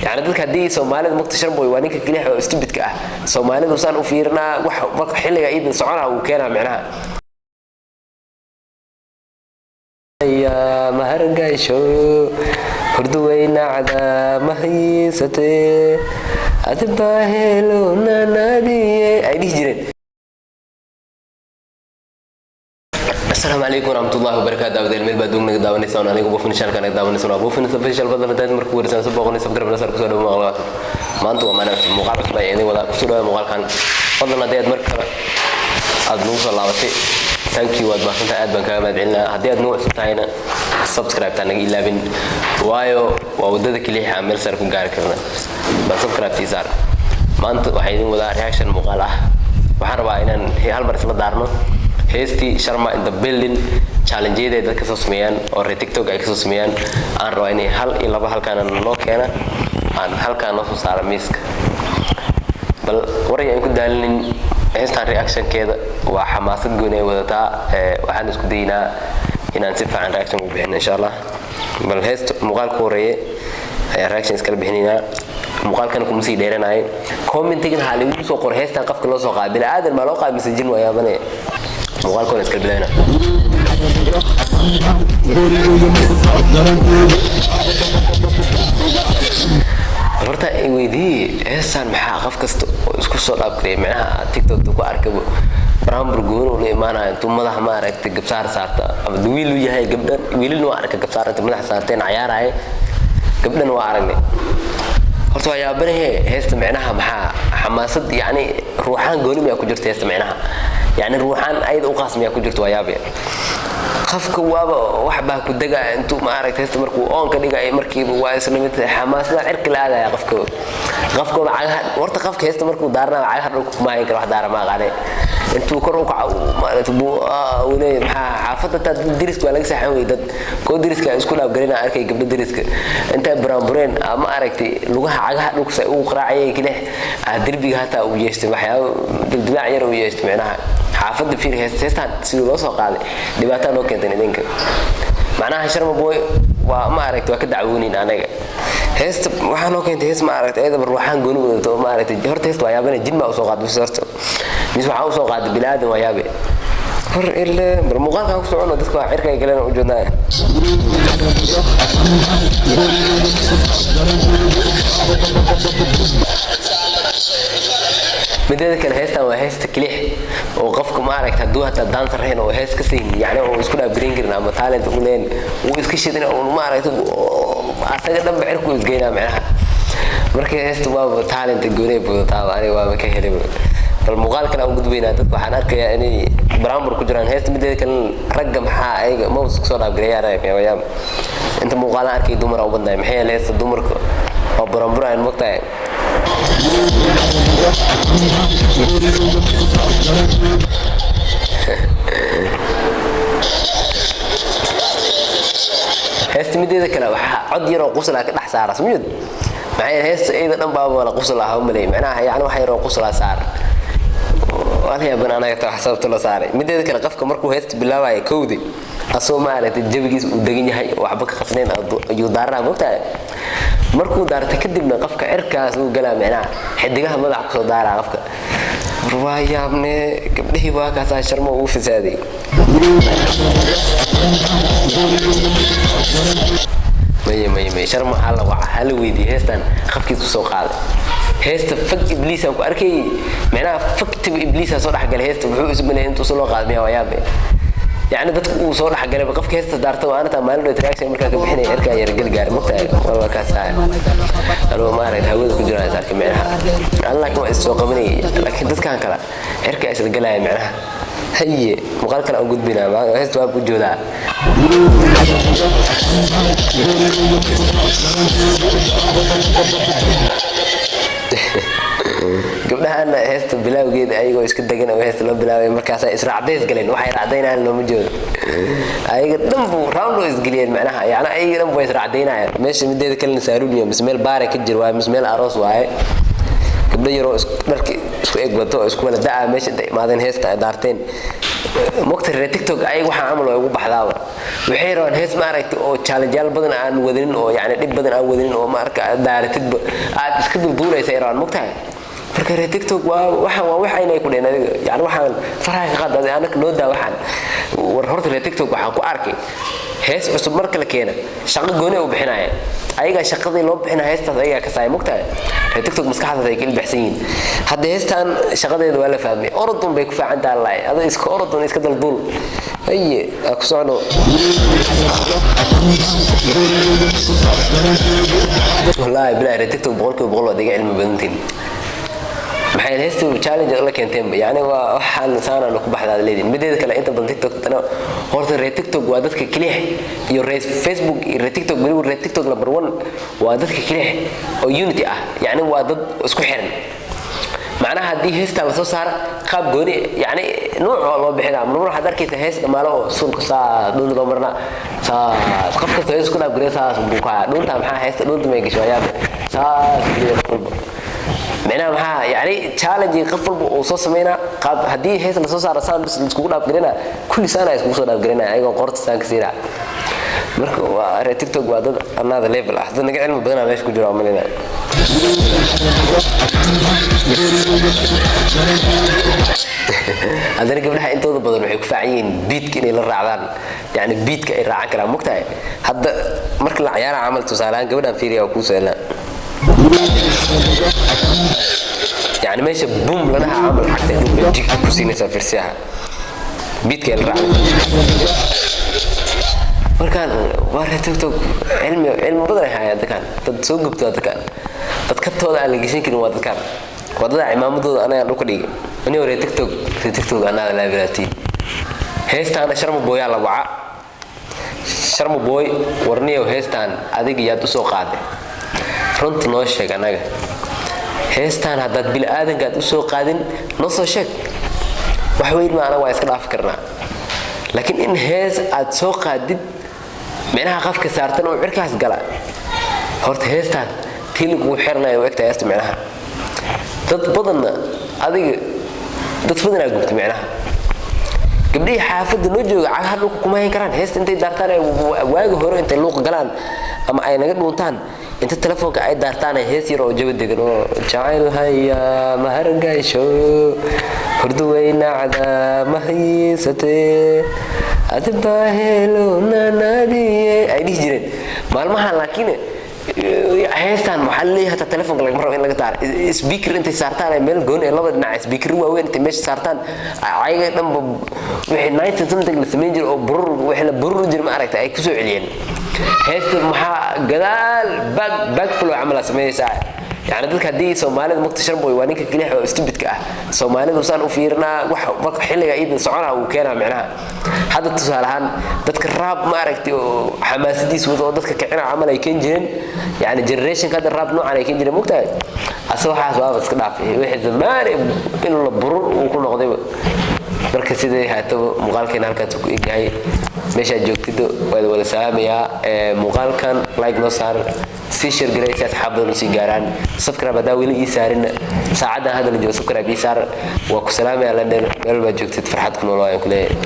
يعني dadka hadii Soomaalida muqtashan boy waa ninka kaliya oo stupidka ah Soomaalida waxaan u fiirnaa wax marka xilliga iid soconaa uu keenaa macnaha ya mahargaysho hurduwayna cada mahiisate adba helo nanadiye ay dijireen السلام عليكم ورحمة الله وبركاته. داود الميل بدون نقدر ونسون أنا أقول بفن شال كان نقدر ونسون أبو فن سبيشال بدل بدل مركور سان سباق ونسب قرب نسر كسر مغلق ما أنتوا ما نفس مقال بس يعني ولا كسر مقال كان فضل نديت مركب أدنوس الله وشيء thank you واد بفن تأد بنك ما دعينا هديت نوع ستاينا سبسكرايب تانا 11 وايو ووددك اللي حامل سركم قارك كنا بسبسكرايب تيزار ما أنتوا وحيدين ولا رياكشن مقالة وحربا إن هي هالبرس ما دارنا heestii Sharma in the building challenge-yada dadka soo sameeyaan oo TikTok ay ka soo sameeyaan aan rabo inay hal iyo laba halkaan loo keena aan halkaan soo saaro miiska bal waray ay ku daalin heestan reaction-keeda waa xamaasad gooni ay wadataa waxaan isku daynaa inaan si fiican reaction u bixino insha Allah bal heesta muuqaalka horeeye ay reaction iska bixinayna muuqaalkan kuma sii dheeranaay comment-igan hal igu soo qor heestan qofka loo soo qaabil aadan ma loo qaabilsan jin wayaabane muuqaalkoon iska bilaayna horta ay weydii heestan maxaa qof kasta isku soo dhaabkay macnaha TikTok ku arkabo brand goon oo iimaanay intuu madax ma aragtay gabsaar saarta ama wiil uu yahay gabdhan wiilna waa arkay gabsaarta madax saarteen ciyaarahay gabdhan waa aragnay horta waa yaabanahay heesta macnaha maxaa xamaasad yani ruuxan gooni ma ku jirto heesta macnaha يعني روحان أيضا وقاسم يأكل جرت ويابي خفك وابا وحبه كدقة أنتو ما أعرف تستمر كون كدقة أي مركب واسلمت حماس لا عرك لا هذا يا خفك على ورت خفك يستمر كدارنا على هالروك ما ينكر واحد دار ما غني أنتو كروك ما تبو وني حافظة تدرس ولا لسه حوي دد كود درس كأسكول أبغرينا أركي قبل درس أنت برامبرين ما أعرفتي لغة على هالروك وقراعي كده أدربي هتا ويجتمع حياة بالدماء يرو ويجتمعناها حافظ في هستان سيلو سو قاده دباتان oo keentay idinka macnaha Sharma boy waa ma aragtay waa ka dacwoonin anaga heesta waxaan oo keentay hees ma aragtay ayda ruuxan gooni wadato ma aragtay horta heesta waa yaabana jin ma soo qaad bisarto mis waxa uu soo qaad bilaadan waa yaabe hor ila muuqaalka ku socono dadka waa cirka ay galeen u joodnaa midda kale heestan waa heesta kilix oo qofka ma aragta haduu hata dancer heen oo hees ka siin yani oo isku dhaabrin karna ama talent u leen uu iska shidina oo ma aragta asaga dhanba cirku isgeynaa macnaha marka heesta waa talent gooni buutaa ani waa ka helay bal muuqaalkan aan gudbinaa dad waxaan arkayaa inay brambur ku jiraan heesta midda kale ragga maxaa ayaga ma soo dhaabgareeyaan inta muuqaalan arkay dumar oo banday maxay leeysa dumarka oo brambur aan waqtiga heesta midda kale waxa cod yar oo qosla ka dhax saara samiyad maxay heesta ayda dhan baa wala qosla ah malay macnaha yani waxa yar oo qosla saar waliya banaanaya ta xisabta la saaray midda kale qofka markuu heesta bilaabay koodi asoo maalinta jabigiis uu degan yahay waxba ka qasnayn ayuu daaraa moogtaa markuu daarta kadibna qofka cirkaas uu galaa macnaha xidigaha madax ku soo daaraa qofka ruwaayabne gabdhihii waa ka saa Sharma uu fisaaday may Sharma alla waa hal weydii heestan qofkiisu soo qaaday heesta fag ibliis aan ku arkay macnaha fagtib ibliis soo dhaxgal heesta wuxuu isbinay intuu soo qaadmay waayabe يعني dadku uu soo dhaxgalay qofka heesta daarta waa anta maalin dheer reaction marka ka bixinay erka yar gal gaar maqtaa wala ka saay alo ma arag hawada ku jiraan sarka meelaha Allah kuma isoo qabanay laakiin dadkan kala erka isla galay meelaha haye muuqaal kale aan gudbinaa heesta waa ku joodaa gabdhahan heesta bilawgeeda ayagoo iska dagan oo heesta la bilaabay markaas ay israacdeys galeen waxay raacdeynayaan loo ma joodo ayaga dhanbu round is galiyeen macnaha yaana ayaga dhanbu way israacdeynayaan meesha mideeda kale saaruuniyo mismeel baare ka jir waa mismeel aroos waaye gabdho yar oo dharki isku eeg bato isku wala daa meesha imaadeen heesta ay daarteen مقتر تيك توك أي واحد عمله يقول بحذاوة وحيران هيس ما رأيت أو challenge بدن عن ودين أو يعني دب بدن عن ودين أو ما أرك دار تدب تسكت الدولة يسيران مقتر فركر تيك توك وواحد يكون يعني واحد فرح قد أنا كنودا واحد ورهرت تيك توك واحد كأركي هيس عصب مرك لكينا شغل جوني وبحناية أيها شقدي لو بحنا هيس تضيع كساي مقتل تيك توك مسكحة ذيك البحثين هذا هيستان شقدي ولا فهمي أردن بيكفى عند الله هذا إسك أردن إسك الدول أي أقصانه والله بلا تيك توك بقولك دقيقة علم بنتين maxay heestu challenge la keenteen yani waa waxaan saana ku baxdaa leedin mideeda kale inta badan TikTok tana horta TikTok waa dadka kaliya iyo Facebook iyo TikTok wali TikTok number 1 waa dadka kaliya oo unity ah yani waa dad isku xiran macnaha hadii heesta la soo saar qaab gooni yani nooc loo bixinaa mar waxa darkiisa hees dhamaalo oo sulka saa dhul loo marna saa qof kasta isku dhaaf gareesaa buuqa dhulta maxaa heesta dhulta ma gasho ayaa saa kulba معناها maxaa yani challenge qafal oo soo sameeyna qaab hadii hees la soo saaro saan isku dhaaf galina kulli saana isku soo dhaaf galina ayagoo qorta saan ka siira marka waa TikTok waa dad another level ah dad naga cilmi badan meesha ku jira amalina adana gabdhaha intooda badan waxay ku faaciyeen beatka inay la raacdaan yani beatka ay raacan karaan mugtahay hadda marka la ciyaaro amal tusaalaan gabadhan fiiriya ku seelaan يعني ماشي بوم لنا عمل حتى يجيك كوسينة سافرسيها بيت كيل رعد وركان وره توك توك علم بدر هاي دكان تسوق بتوع دكان تتكتوا على الجيشين كانوا دكان وضع إمام دود أنا لوكدي أنا وري تيك توك أنا لا بلاتي هيستان شرم بوي على وعاء شرم بوي ورني وهيستان أديك ياتو سوق عادي runta noo sheeg anaga heestan hadad bil aadanka u soo qaadin noo soo sheeg wax weyn ma ana waa iska dhaaf karnaa laakiin in hees aad soo qaadid meelaha qafka saartan oo cirkaas gala horta heestan tilgu xirnaa oo egta heesta meelaha dad badan adiga dad badan ay gubtay meelaha gabdhii xaafada noo jooga cagaha dhulka kuma hayn karaan heesta intay daartaan waaga hore intay luuq galaan ama ay naga dhuuntaan inta telefoonka ay daartaan hees yar oo jawi degan oo jacayl haya mahargaysho hurdu weynacda mahaysatee adba helo nanadiye ay dhihi jireen maalmahan laakiin heestan waxaa leeyahay hata telefoonka laga maro in laga taar speaker intay saartaan ay meel goon ee laba dhinac speaker waaweyn intay meesha saartaan ayaga dhanba wixii 90 something la sameyn jiray oo burur wixii la burur jiray ma aragtay ay ku soo celiyeen heesta maxaa gadaal back flow amala sameeyay يعني dadka hadii Soomaalida muqtashar boy waa ninka kaliya oo stupidka ah Soomaalida waxaan u fiirnaa wax marka xilliga iid soconaa uu keenaa macnaha hadda tusaalahan dadka raab ma aragtay oo xamaasadiis wado dadka kicina amal ay keen jireen yani generation ka raab noocan ay keen jireen muqtaay asoo waxaas waa iska dhaafay wixii zamaan in la burur uu ku noqday marka sidii haato muuqaalkeen halkaas ku eegay meesha joogtido wada salaamaya muuqaalkan like noo saar si share gareeyay asxaabada si gaaraan subscribe hadaa weli ii saarin saacada hada la joogo subscribe ii saar waa ku salaamaya la meel ba joogtid farxad ku nool waan ku leeyahay